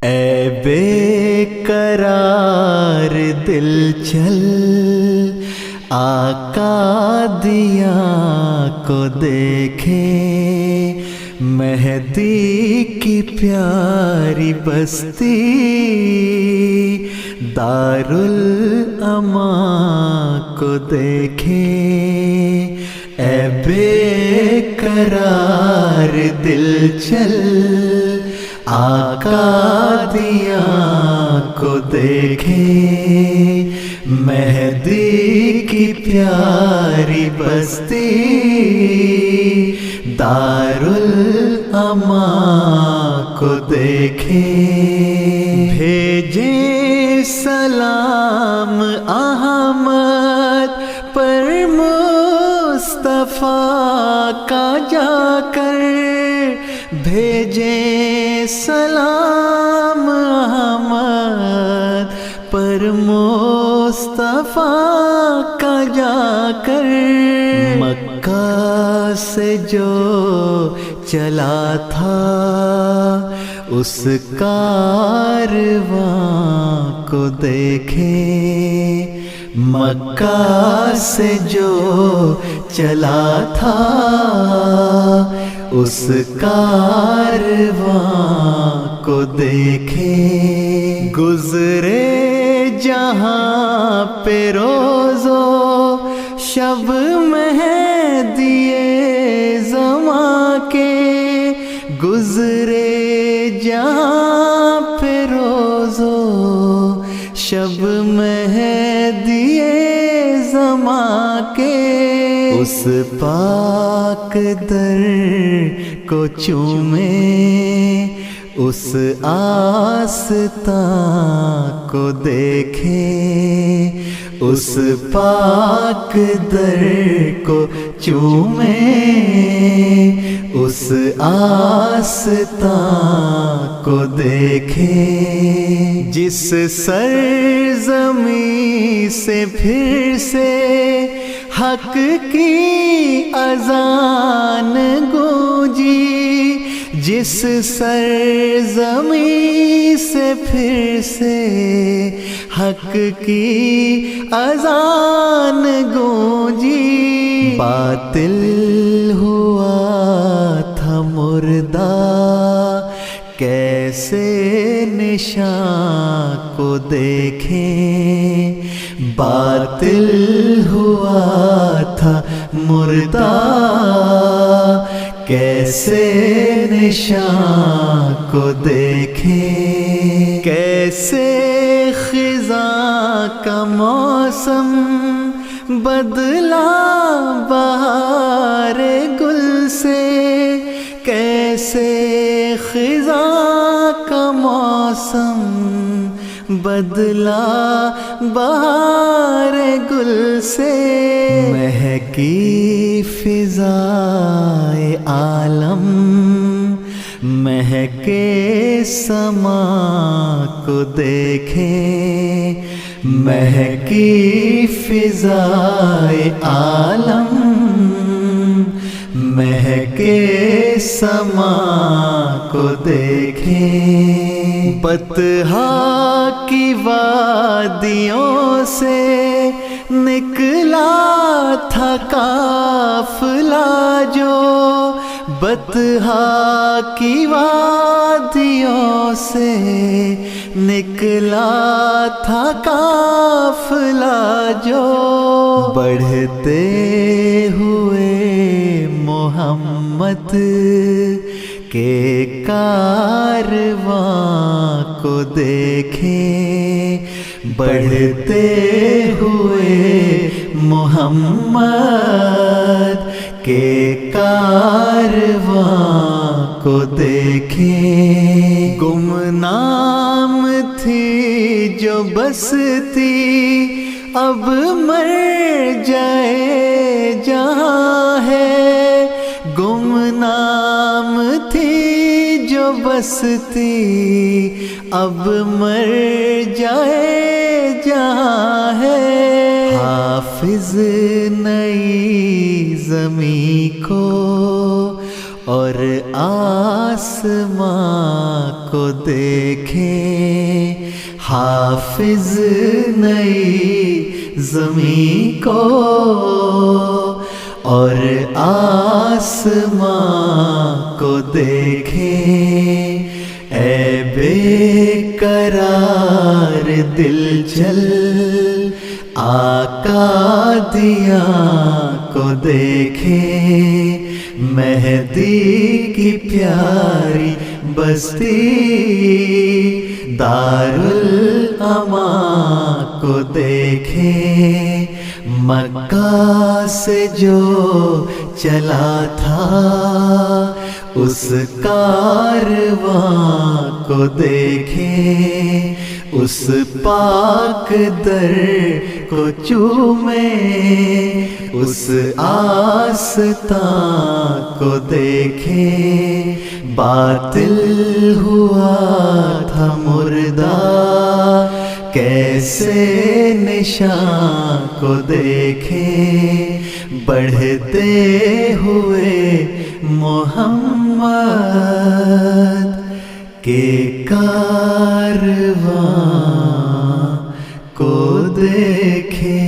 اے بے قرار دل چل آقا دیا کو دیکھے، مہدی کی پیاری بستی دارالاماں کو دیکھے۔ اے بے قرار دل چل آقا دیا کو دیکھے، مہدی کی پیاری بستی دارالاماں کو دیکھے۔ بھیجے سلام احمد پر مصطفیٰ کا جا کر، بھیجے سلام احمد پر مصطفیٰ کا جا کر۔ مکہ سے جو چلا تھا اس کارواں کو دیکھے، مکہ سے جو چلا تھا اس کارواں کو دیکھے۔ گزرے جہاں پہ روز و شب مہدی زماں کے، گزرے جہاں پہ روز و شب مہدی زماں کے۔ اس پاک در کو چومے، اس آستاں کو دیکھے، اس پاک در کو چومے، اس آستاں کو دیکھے۔ جس سرزمین سے پھر سے حق کی اذان گونجی، جس سرزمین سے پھر سے حق کی اذان گونجی، باطل ہوا تھا مردہ کیسے نشاں کو دیکھیں، باطل ہوا تھا مردہ کیسے نشاں کو دیکھیں۔ کیسے خزاں کا موسم بدلا بہار گل سے، کیسے خزاں کا موسم بدلا بہار گل سے۔ مہکی فضائے عالم مہکے سما کو دیکھیں، مہکی فضائے عالم مہکے سما کو دیکھیں۔ بطحا کی وادیوں سے نکلا تھا قافلہ جو، بطحا کی وادیوں سے نکلا تھا قافلہ جو، بڑھتے ہوئے محمد کے کارواں کو دیکھیں، بڑھتے ہوئے محمد کے کارواں کو دیکھیں۔ گمنام تھی جو بستی اب مر جائے جہاں ہے، گمنام تھی جو بستی اب مر جائے جہاں ہے۔ حافظ نئی زمین کو اور آسمان کو کو دیکھے، حافظ نئی زمین کو اور آسمان کو دیکھے، اے بے قرار دل چل آقا دیا کو دیکھے، مہدی کی پیاری بستی دارالامان کو دیکھے، مکہ سے جو چلا تھا اس کارواں کو دیکھے، اس پاک در کو چومے، اس آستان کو دیکھے، باطل ہوا تھا مردہ کیسے نشان کو دیکھے، بڑھتے ہوئے محمد کے کارواں کو دیکھے۔